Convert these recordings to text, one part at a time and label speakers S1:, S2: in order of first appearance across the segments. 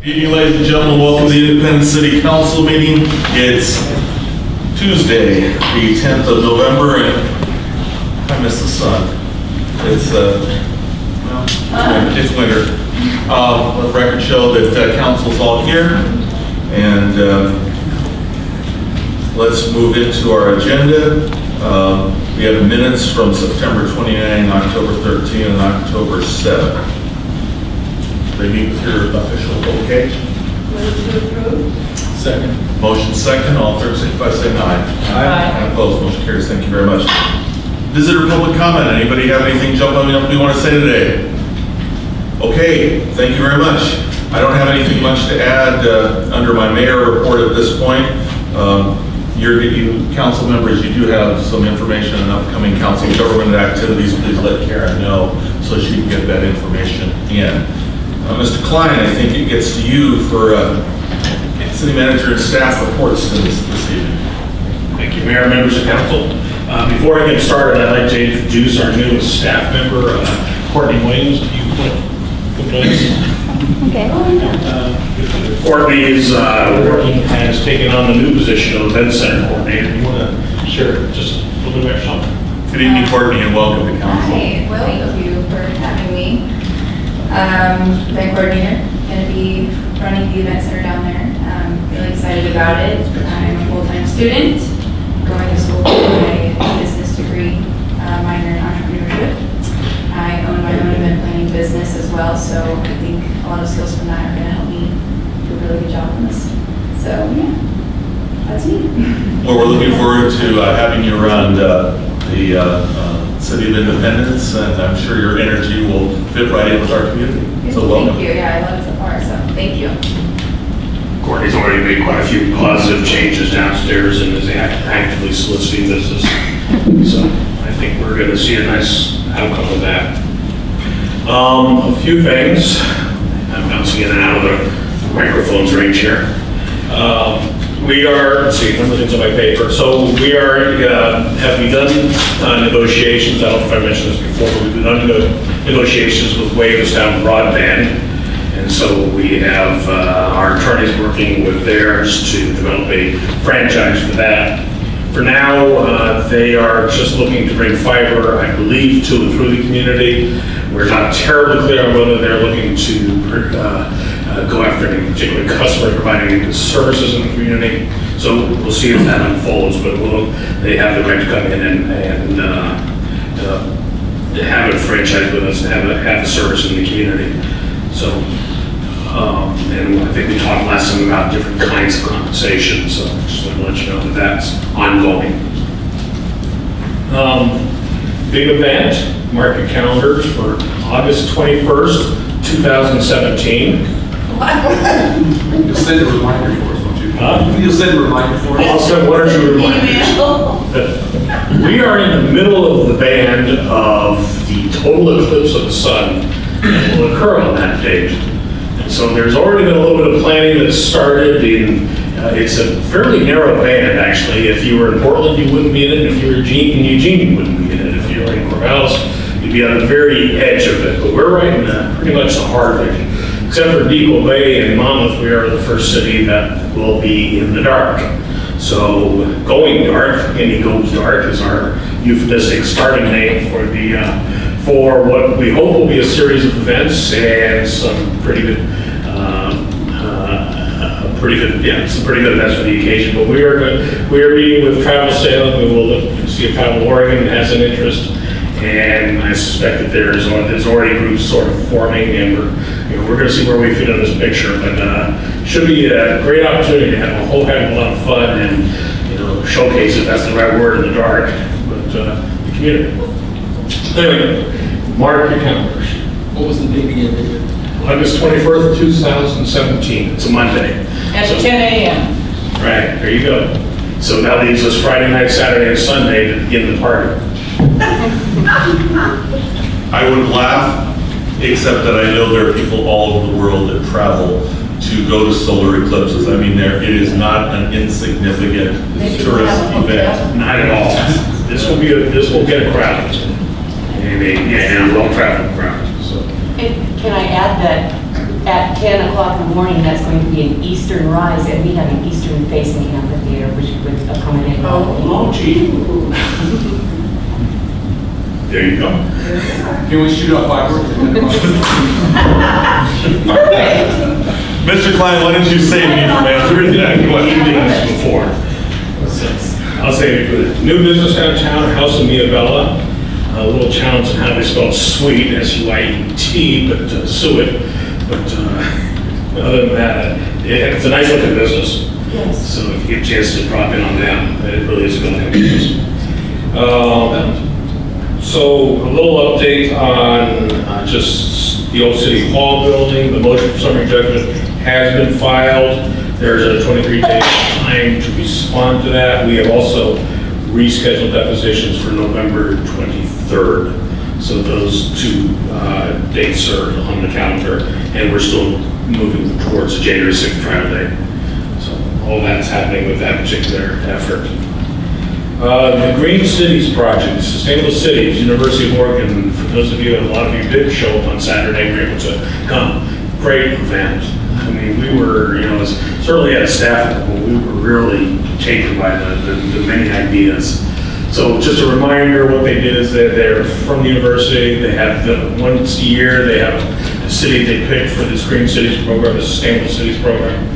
S1: Good evening, ladies and gentlemen. Welcome to the Independence City Council meeting. It's Tuesday, the 10th of November, and I miss the sun. It's it's winter. Let the record show that council's all here, and let's move into our agenda. We have minutes from September 29, October 13, and October 7. They meet with your official okay?
S2: Move to approve.
S3: Second.
S1: Motion second, all in favor, signify by saying aye.
S2: Aye.
S1: And opposed, motion carries. Thank you very much. Visitor public comment. Anybody have anything jump on me up we want to say today? Okay, thank you very much. I don't have anything much to add under my mayor report at this point. You council members, you do have some information on upcoming council government activities. Please let Karen know so she can get that information in. Mr. Klein, I think it gets to you for city manager and staff reports to this evening.
S3: Thank you, Mayor, members of council. Before I get started, I'd like to introduce our newest staff member, Courtney Williams. If you would, please.
S2: Okay.
S3: Courtney is has taken on the new position of event center coordinator. You want to share just a little bit about yourself?
S1: Good evening, Courtney, and welcome to council.
S4: Hi, well, thank you for having me. Event coordinator, going to be running the event center down there. Really excited about it. I'm a full-time student, going to school for my business degree, minor in entrepreneurship. I own my own event planning business as well, so I think a lot of skills from that are going to help me do a really good job on this. So, yeah, that's me.
S1: Well, we're looking forward to having you around the City of Independence, and I'm sure your energy will fit right in with our community. So welcome.
S4: Thank you. Yeah, I love it so far, so thank you.
S3: Courtney's already made quite a few positive changes downstairs and is actively soliciting business. So I think we're going to see a nice outcome of that. A few things. I'm bouncing in and out of the microphone's range here. We are, let's see, one of the things on my paper. So we are, have begun negotiations. I don't know if I mentioned this before, but we've begun negotiations with Wavestown Broadband. And so we have our attorneys working with theirs to develop a franchise for that. For now, they are just looking to bring fiber, I believe, to and through the community. We're not terribly clear on whether they're looking to go after any particular customer providing any services in the community. So we'll see if that unfolds, but they have the right to come in and have a franchise with us and have a service in the community. So, and I think we talked last time about different kinds of compensation, so just want to let you know that that's ongoing. Big event, mark your calendars for August 21st, 2017.
S5: You'll send a reminder for us, won't you?
S3: Huh?
S5: You'll send a reminder for us?
S3: I'll send one or two reminders. We are in the middle of the band of the total eclipse of the sun that will occur on that date. And so there's already been a little bit of planning that's started in, it's a fairly narrow band actually. If you were in Portland, you wouldn't be in it. If you were in Eugene, you wouldn't be in it. If you were in Corvallis, you'd be on the very edge of it. But we're right in pretty much the heart of it. Except for Depot Bay and Monmouth, we are the first city that will be in the dark. So going dark, Indy Goes Dark is our euphemistic starting name for the for what we hope will be a series of events and some pretty good events for the occasion. But we are meeting with Travel Salem. We will look to see if Travel Oregon has an interest, and I suspect that there's already groups sort of forming, and we're going to see where we fit in this picture. But should be a great opportunity to have a whole heck of a lot of fun and showcase, if that's the right word, in the dark, but the community. Anyway, mark your calendars.
S5: What was the date again, David?
S3: August 21st, 2017. It's a Monday.
S2: At
S3: So-
S2: 10 a.m.
S3: Right, there you go. So that leaves us Friday night, Saturday, and Sunday to begin the party.
S1: I would laugh, except that I know there are people all over the world that travel to go to solar eclipses. I mean, it is not an insignificant tourist event.
S3: Not at all. This will get a crowd. And a well-traveled crowd. So
S2: Can I add that
S6: at 10 o'clock in the morning, that's going to be an eastern rise, and we have an eastern facing amphitheater, which would accommodate all the people.
S3: Oh, gee. There you go.
S5: Can we shoot off fireworks?
S1: Mr. Klein, why didn't you save me from answering that question?
S3: This before. I'll say it for the new business downtown, House of Mia Bella. A little challenge in how they spell sweet, S-U-I-E-T, but Suet. But other than that, it's a nice looking business.
S6: Yes.
S3: So if you get a chance to drop in on them, it really is a good looking business. So a little update on just the old City Hall building. The motion for summary judgment has been filed. There's a 23-day time to respond to that. We have also rescheduled depositions for November 23rd. So those two dates are on the calendar, and we're still moving towards the January 6th trial date. So all that's happening with that particular effort. The Green Cities Project, Sustainable Cities, University of Oregon. For those of you, a lot of you did show up on Saturday, we were able to come. Great event. I mean, we were, certainly at a staff level, we were really taken by the many ideas. So just a reminder, what they did is that they're from the university. They have once a year, they have a city they pick for this Green Cities program, the Sustainable Cities program.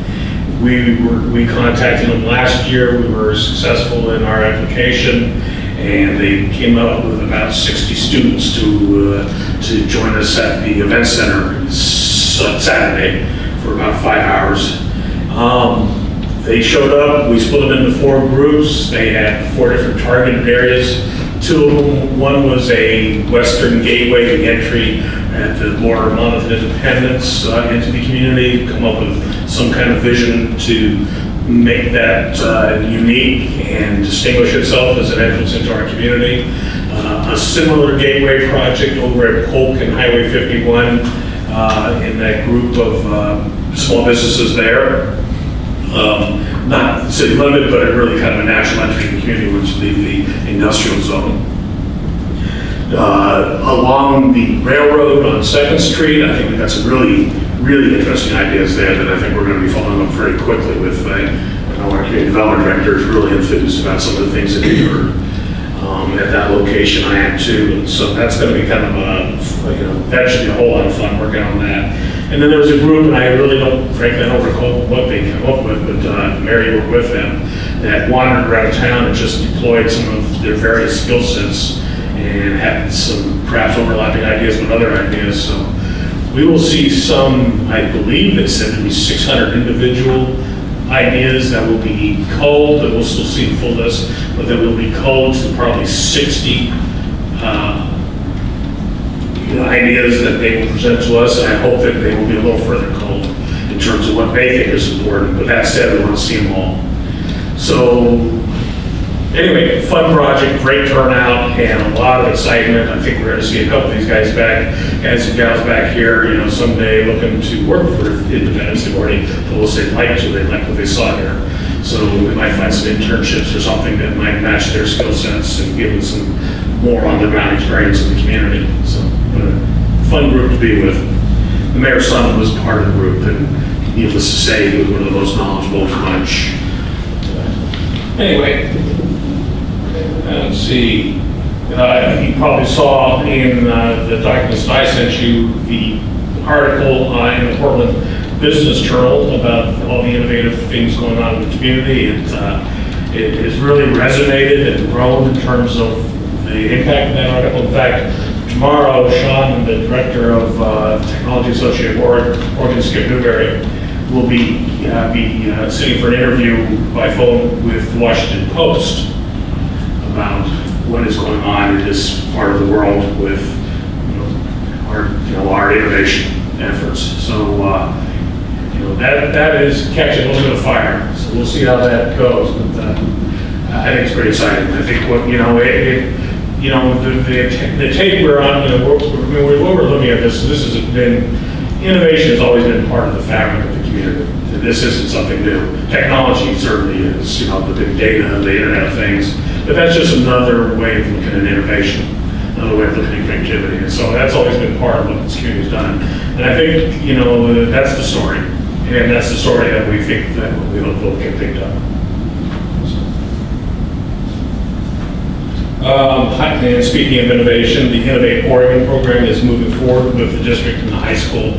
S3: We contacted them last year. We were successful in our application, and they came up with about 60 students to join us at the event center Saturday for about 5 hours. They showed up. We split them into 4 groups. They had 4 different targeted areas. 2 of them, one was a western gateway, the entry at the border of Monmouth and Independence into the community, come up with some kind of vision to make that unique and distinguish itself as an entrance into our community. A similar gateway project over at Polk and Highway 51 in that group of small businesses there. Not city limit, but really kind of a natural entry in the community, which leave the industrial zone. Along the railroad on 2nd Street, I think we've got some really, really interesting ideas there that I think we're going to be following up very quickly with. Our community development director is really enthused about some of the things that he heard at that location. I am too. And so that's going to be kind of that should be a whole lot of fun working on that. And then there was a group, and I really frankly, I don't recall what they came up with, but Mary worked with them, that wandered around town and just deployed some of their various skill sets and had some perhaps overlapping ideas with other ideas. So we will see some, I believe it said to be 600 individual ideas that will be culled, that we'll still see the full list, but that will be culled to probably 60 ideas that they will present to us, and I hope that they will be a little further culled in terms of what they think is important. But that said, we want to see them all. So anyway, fun project, great turnout, and a lot of excitement. I think we're going to see a couple of these guys and gals back here, someday looking to work for Independence. They've already told us they'd like to. They like what they saw here. So we might find some internships or something that might match their skill sets and give them some more on-the-ground experience in the community. So a fun group to be with. The mayor's son was part of the group, and needless to say, he was one of the most knowledgeable of the bunch. Anyway, let's see. You probably saw in the documents I sent you the article in the Portland Business Journal about all the innovative things going on in the community. It has really resonated and grown in terms of the impact of that article. In fact, tomorrow, Sean, the director of Technology Associate of Oregon, Skip Newberry, will be sitting for an interview by phone with the Washington Post about what is going on in this part of the world with our innovation efforts. So that is catching a little bit of fire. So we'll see how that goes. But I think it's pretty exciting. I think what the take we're on. What we're looking at this has been innovation has always been part of the fabric of the community. This isn't something new. Technology certainly is. The big data, the Internet of Things. But that's just another way of looking at innovation. another way of looking at creativity. And so that's always been part of what this community's done. And I think, that's the story. And that's the story that we think that we hope will get picked up. And speaking of innovation, the Innovate Oregon program is moving forward with the district and the high school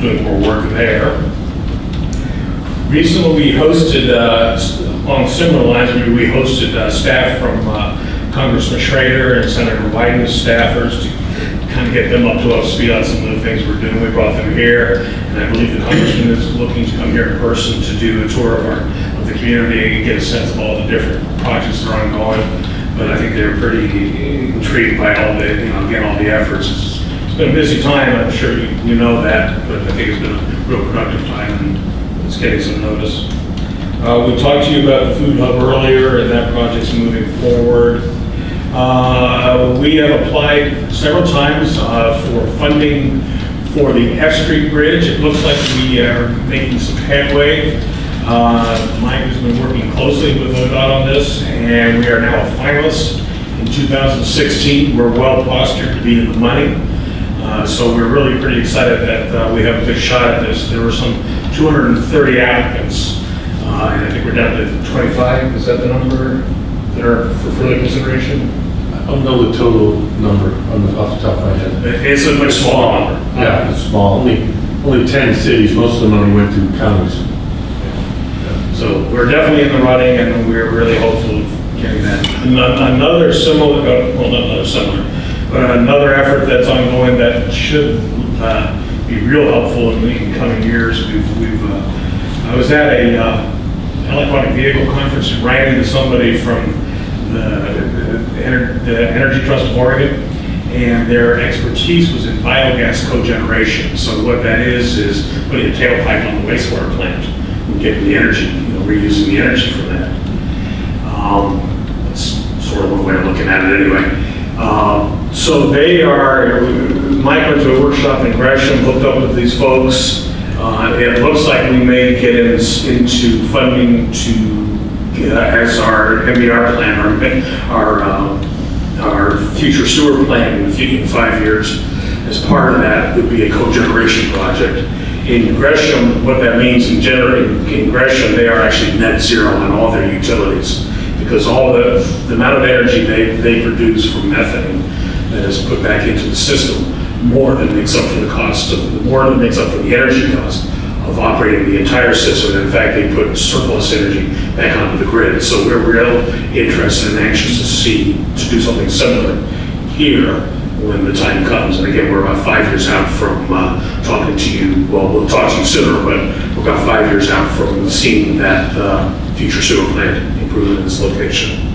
S3: doing more work there. Recently, we hosted, on similar lines, we hosted staff from Congressman Schrader and Senator Wyden's staffers to kind of get them up to speed on some of the things we're doing. We brought them here, and I believe the Congressman is looking to come here in person to do a tour of the community and get a sense of all the different projects that are ongoing. But I think they're pretty intrigued by all the, again, all the efforts. It's been a busy time, I'm sure you know that, but I think it's been a real productive time, and it's getting some notice. We talked to you about the food hub earlier, and that project's moving forward. We have applied several times for funding for the F Street Bridge. It looks like we are making some headway. Mike has been working closely with ODOT on this, and we are now a finalist in 2016. We're well postured to be in the money. So we're really pretty excited that we have a good shot at this. There were some 230 applicants, and I think we're down to 25. Is that the number that are for further consideration?
S5: I don't know the total number off the top of my head.
S3: It's a much smaller number.
S5: Yeah, it's small. Only 10 cities. Most of the money went to counties.
S3: So we're definitely in the running, and we're really hopeful of getting that. Another similar, well, not another similar, but another effort that's ongoing that should be real helpful in the coming years. I was at a electronic vehicle conference and ran into somebody from the Energy Trust of Oregon, and their expertise was in biogas cogeneration. So what that is putting a tailpipe on the wastewater plant and getting the energy, reusing the energy from that. That's sort of one way of looking at it anyway. So they are, Mike went to a workshop in Gresham, hooked up with these folks. It looks like we may get into funding as our MBR plan, our future sewer plan in 5 years. As part of that would be a cogeneration project. In Gresham, what that means in Gresham, they are actually net zero on all their utilities, because all the amount of energy they produce from methane that is put back into the system more than makes up for the energy cost of operating the entire system. In fact, they put surplus energy back onto the grid. So we're real interested and anxious to do something similar here when the time comes. And again, we're about 5 years out from talking to you. Well, we'll talk to you sooner, but we're about 5 years out from seeing that future sewer plant improvement in this location.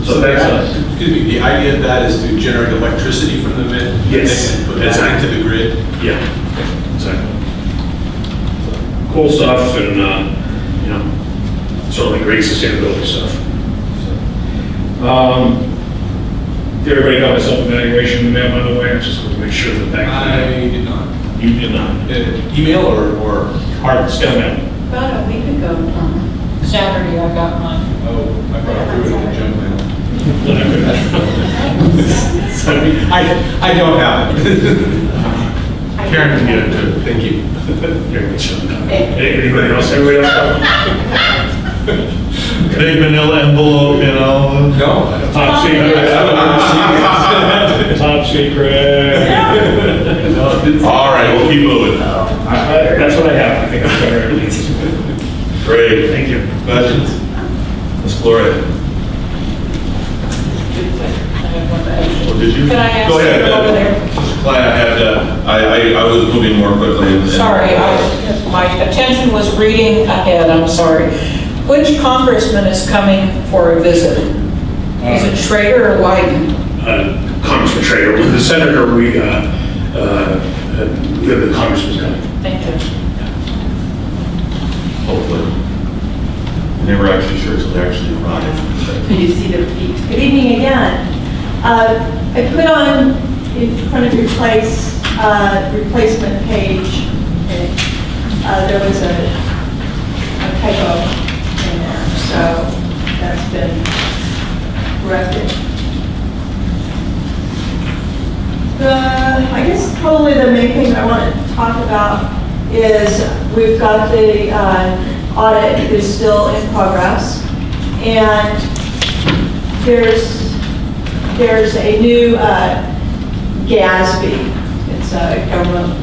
S5: So excuse me, the idea of that is to generate electricity from the mid?
S3: Yes,
S5: And put that into the grid?
S3: Yeah, exactly. Cool stuff, and certainly great sustainability stuff. Did everybody got my self-evaluation in the mail, by the way? I just want to make sure that
S5: I did not.
S3: You did not.
S5: Email or?
S3: Hard, still mail.
S2: About a week ago, Saturday, I got mine.
S5: Oh, I brought it through it in junk mail. I don't have it.
S1: Karen can get it too.
S5: Thank you.
S3: Anybody else? Everybody else?
S1: Big manila envelope,
S5: No, I don't.
S3: Top secret. Top secret.
S1: All right, we'll keep moving.
S3: That's what I have. I think I'm covered at least.
S1: Great.
S3: Thank you.
S1: Questions? Ms. Gloria? Or did you?
S2: Can I ask
S1: Go ahead.
S2: you over there?
S1: Mr. Klein, I was moving more quickly.
S2: Sorry, my attention was reading ahead, I'm sorry. Which congressman is coming for a visit? Is it Schrader or Wyden?
S3: Congressman Schrader. With the senator, we have the congressman's coming.
S2: Thank you.
S1: Hopefully. They were actually sure until they actually arrived.
S7: Can you see their feet? Good evening again. I put on in front of your replacement page, there was a typo in there, so that's been corrected. probably the main thing I want to talk about is we've got the audit is still in progress, and there's a new GASB. It's a government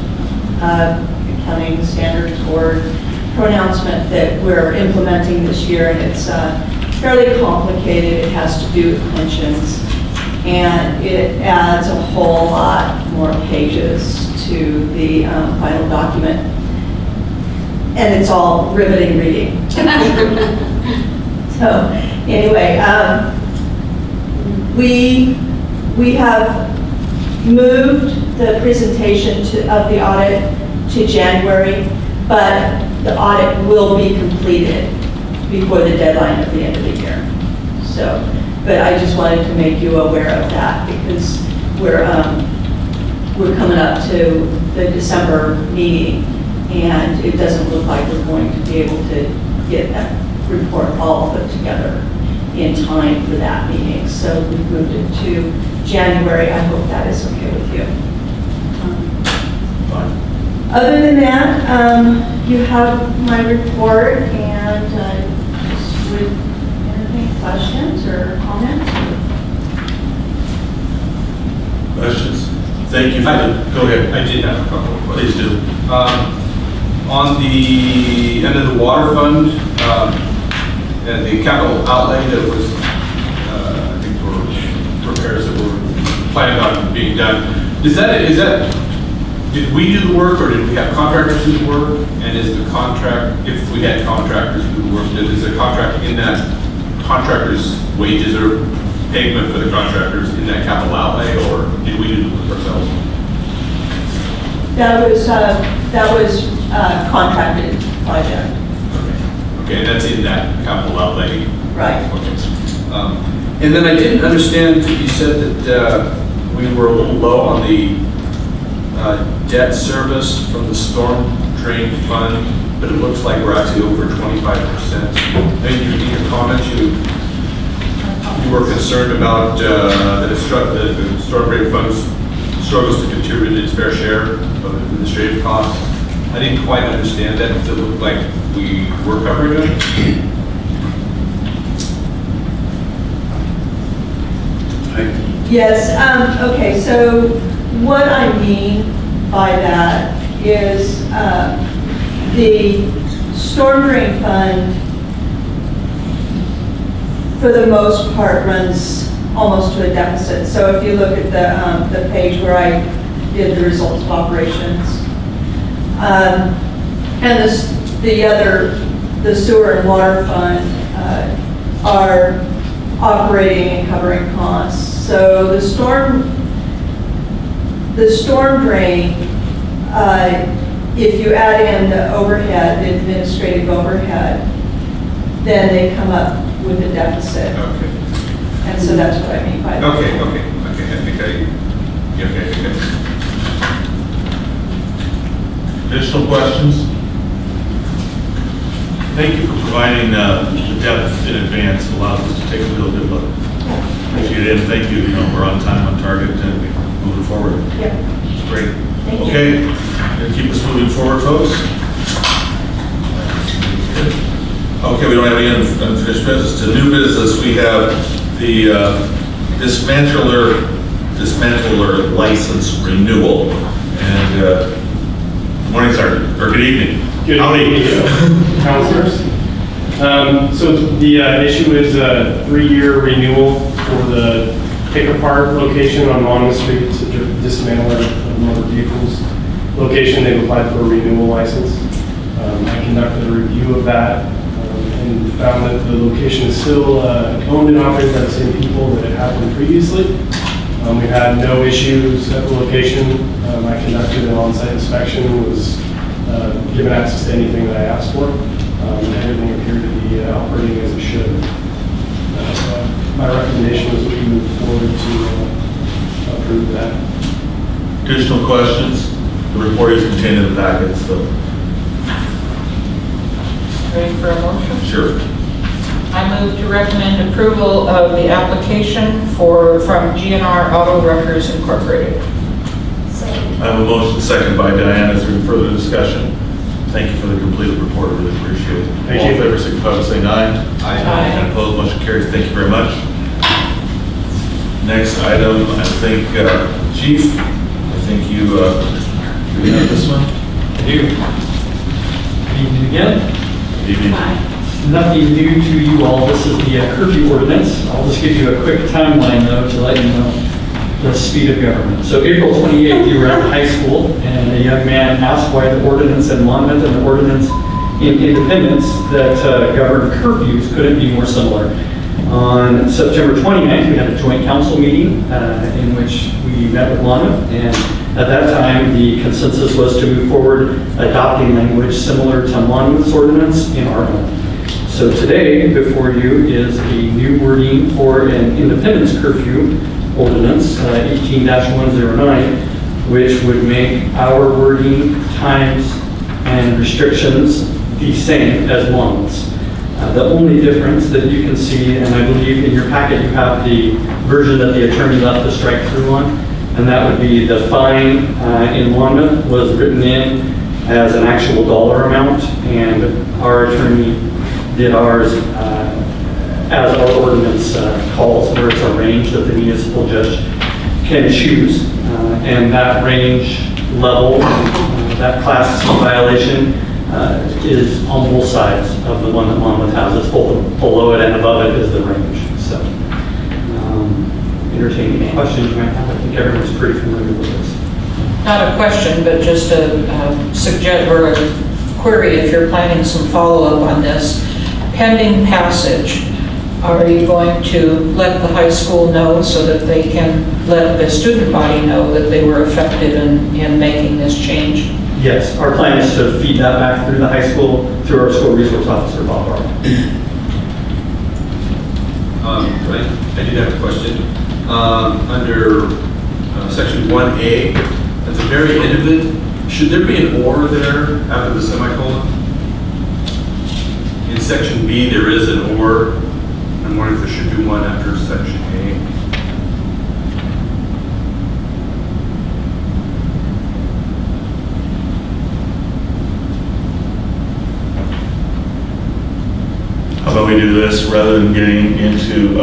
S7: accounting standards board pronouncement that we're implementing this year, and it's fairly complicated. It has to do with pensions, and it adds a whole lot more pages to the final document, and it's all riveting reading. So anyway, we have moved the presentation of the audit to January, but the audit will be completed before the deadline at the end of the year. So, but I just wanted to make you aware of that because we're coming up to the December meeting, and it doesn't look like we're going to be able to get that report all put together in time for that meeting. So we moved it to January. I hope that is okay with you.
S1: Fine.
S7: Other than that, you have my report, and just would entertain questions or comments?
S1: Questions? Thank you for the, go ahead.
S5: I did have a couple of questions.
S1: Please do.
S5: On the end of the water fund, and the capital outlay that was, I think for repairs that were planned on being done, is that, did we do the work or did we have contractors do the work? And is the contract, if we had contractors do the work, is the contract in that contractor's wages or payment for the contractors in that capital outlay, or did we do the work ourselves?
S7: That was contracted project.
S5: Okay, and that's in that capital outlay.
S7: Right.
S5: Okay. And then I didn't understand, you said that we were a little low on the debt service from the storm drain fund, but it looks like we're actually over 25%. And in your comments, you were concerned about that the storm drain fund struggles to contribute its fair share of administrative costs. I didn't quite understand that. It looked like we were covering it.
S7: Yes, okay, so what I mean by that is the storm drain fund, for the most part, runs almost to a deficit. So if you look at the page where I did the results of operations, and the sewer and water fund are operating and covering costs. So the storm drain, if you add in the overhead, the administrative overhead, then they come up with a deficit.
S5: Okay.
S7: And so that's what I mean by that.
S5: Okay. I think okay.
S1: Additional questions? Thank you for providing the depth in advance. It allows us to take a real good look. Appreciate it, and thank you. We're on time, on target, and we're moving forward.
S7: Yeah.
S1: It's great.
S7: Thank you.
S1: Okay, gonna keep us moving forward, folks. Okay, we don't have any unfinished business. To new business, we have the dismantler license renewal. And morning, sir, or good evening.
S8: Good
S1: Howdy.
S8: evening, councilors. So the issue is a 3-year renewal for the pick-apart location on Monmouth Street. It's a dismantler of motor vehicles location. They've applied for a renewal license. I conducted a review of that and found that the location is still owned and operated by the same people that it had been previously. We had no issues at the location. I conducted an on-site inspection, was given access to anything that I asked for. And everything appeared to be operating as it should. My recommendation is we move forward to approve that.
S1: Additional questions? The report is contained in the packet, so.
S2: Ready for a motion?
S1: Sure.
S2: I move to recommend approval of the application from GNR Auto Wreckers Incorporated.
S1: I I have a motion second by Diane. Is there any further discussion? Thank you for the completed report. I really appreciate it.
S8: Thank
S1: All in
S8: you.
S1: favor, signify by saying aye.
S2: Aye.
S1: And opposed, motion carries. Thank you very much. Next item, I think, Chief, I think you have this one?
S9: I do. Good evening again.
S1: Good evening.
S9: Nothing new to you all. This is the curfew ordinance. I'll just give you a quick timeline though to let you know the speed of government. So April 28th, you were at the high school and a young man asked why the ordinance in Monmouth and the ordinance in Independence that governed curfews couldn't be more similar. On September 29th, we had a joint council meeting in which we met with Monmouth, and at that time, the consensus was to move forward adopting language similar to Monmouth's ordinance in our own. So today, before you is a new wording for an Independence curfew ordinance, 18-109, which would make our wording, times, and restrictions the same as Monmouth's. The only difference that you can see, and I believe in your packet you have the version that the attorney left the strike through on, and that would be the fine in Monmouth was written in as an actual dollar amount, and our attorney did ours as our ordinance calls, where it's a range that the municipal judge can choose. And that range level, that class C violation, is on both sides of the one that Monmouth has. It's both below it and above it is the range. So, entertain any questions you might have. I think everyone's pretty familiar with this.
S2: Not a question, but just a suggest or a query if you're planning some follow-up on this. Pending passage, are you going to let the high school know so that they can let the student body know that they were effective in making this change?
S9: Yes, our plan is to feed that back through the high school, through our school resource officer, Bob Barr.
S5: I did have a question. Under section 1A, at the very end of it, should there be an or there after the semicolon? In section B, there is an or. I'm wondering if there should be one after section A.
S1: How about we do this, rather than getting into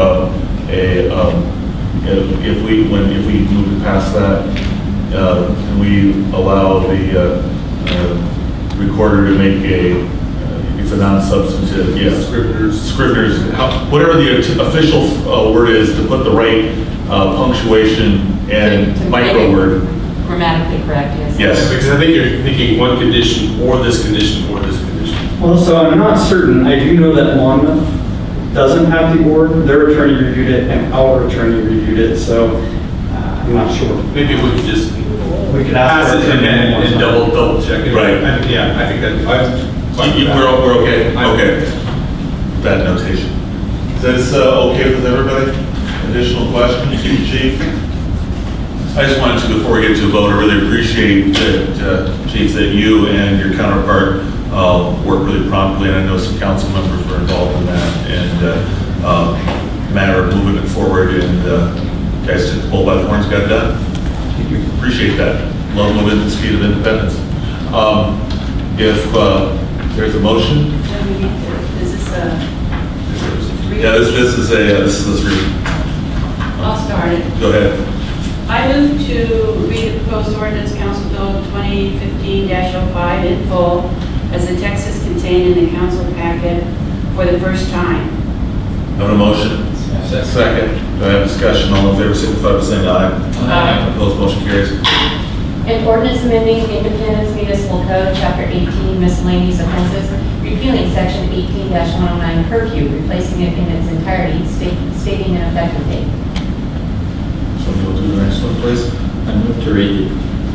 S1: if we move past that, can we allow the recorder to make it's a non-substantive, yes. Scrivener's, whatever the official word is, to put the right punctuation and
S6: To make
S1: micro
S6: it
S1: word.
S6: Grammatically correct, yes.
S1: Yes.
S5: Because I think you're thinking one condition or this condition or this condition.
S9: Well, so I'm not certain. I do know that Monmouth doesn't have the or. Their attorney reviewed it and our attorney reviewed it, so I'm not sure.
S5: Maybe we could just
S9: We could
S5: pass
S9: ask
S5: it
S9: our attorney
S5: and
S9: one more time.
S5: double check it.
S1: Right.
S5: Yeah, I think that, I'm fine with that.
S1: We're okay? Okay. That notation. Is this okay with everybody? Additional questions, Chief? I just wanted to, before we get to a vote, I really appreciate that, Chief, that you and your counterpart worked really promptly, and I know some council members were involved in that, and matter of moving it forward, and guys took the bull by the horns, got it done. Appreciate that. Love moving at the speed of independence. If there's a motion,
S4: Is this a?
S1: yeah, this is a three.
S10: I'll start it.
S1: Go ahead.
S10: I move to read the proposed ordinance Council Bill 2015-05 in full as the text is contained in the council packet for the first time.
S1: On a motion? Second. Do I have discussion? All in favor, signify by saying aye.
S2: Aye.
S1: Opposed, motion carries.
S6: An ordinance amending Independence Municipal Code, Chapter 18, miscellaneous offenses, repealing Section 18-109 curfew, replacing it in its entirety, stating an effective date.
S1: Somebody will do the next one, please.
S11: I move to read the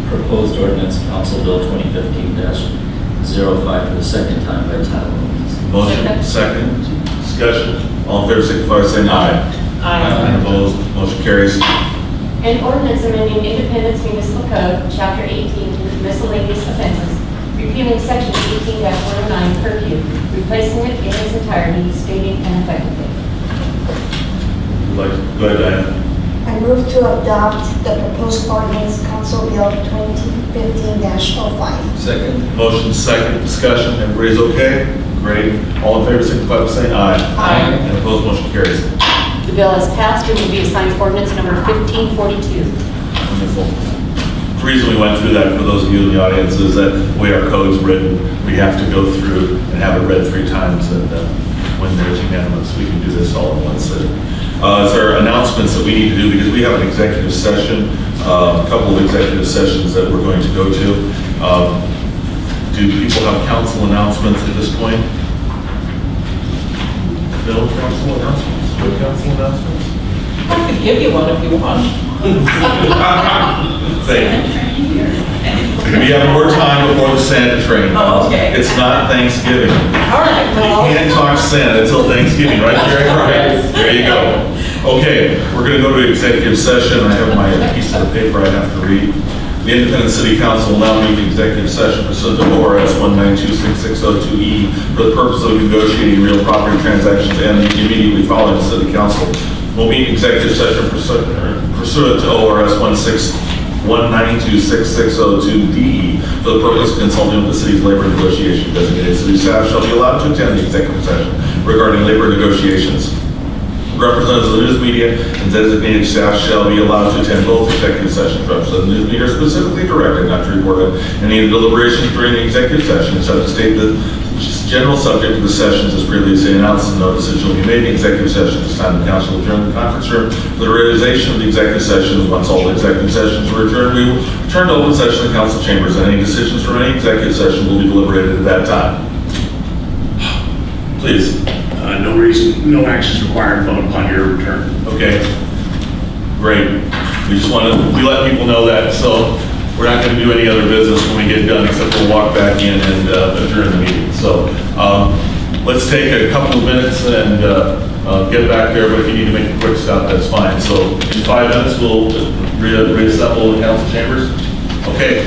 S11: proposed ordinance, Council Bill 2015-05 for the second time by title only.
S1: Motion, second. Discussion. All in favor, signify by saying aye.
S2: Aye.
S1: Opposed, motion carries.
S6: An ordinance amending Independence Municipal Code, Chapter 18, miscellaneous offenses, repealing Section 18-109 curfew, replacing it in its entirety, stating an effective date.
S1: Go ahead, Diana.
S7: I
S12: I move to adopt the proposed ordinance, Council Bill 2015-05.
S5: Second.
S1: Motion second, discussion, everybody's okay? Great. All in favor, signify by saying aye.
S2: Aye.
S1: And opposed, motion carries.
S6: The bill has passed and will be assigned to ordinance number 1542.
S1: Wonderful. The reason we went through that, for those of you in the audience, is that the way our code's written, we have to go through and have it read 3 times, and when there's unanimous, we can do this all in one sitting. There are announcements that we need to do, because we have an executive session, a couple of executive sessions that we're going to go to. Do people have council announcements at this point? No council announcements? No council announcements?
S2: I could give you one if you want.
S1: Thank you. We have more time before the Santa train
S2: Oh,
S1: comes.
S2: okay.
S1: It's not Thanksgiving.
S2: All right,
S1: You
S2: well,
S1: can't talk Santa until Thanksgiving, right, Jerry?
S2: Right.
S1: There you go. Okay, we're going to go to executive session. I have my piece of paper I have to read. The Independent City Council will now meet the executive session pursuant to ORS 1926602E for the purpose of negotiating real property transactions, and immediately following the City Council will meet executive session pursuant to ORS 1926602DE for the purpose of consulting with the city's labor negotiation. Designated city staff shall be allowed to attend the executive session regarding labor negotiations. Representatives of the news media and designated staff shall be allowed to attend both executive sessions. Representatives of the news media are specifically directed not to report any of the deliberations during the executive session, except to state the general subject of the sessions as previously announced, and no decision will be made in the executive session. This time the council will adjourn the conference room for the realization of the executive sessions. Once all the executive sessions are adjourned, we will return to open session in the council chambers. Any decisions from any executive session will be deliberated at that time. Please.
S3: No actions required upon your return.
S1: Okay, great. We let people know that, so we're not going to do any other business when we get done, except we'll walk back in and adjourn the meeting. So let's take a couple of minutes and get back there, but if you need to make a quick stop, that's fine. So in 5 minutes, we'll reassemble the council chambers. Okay.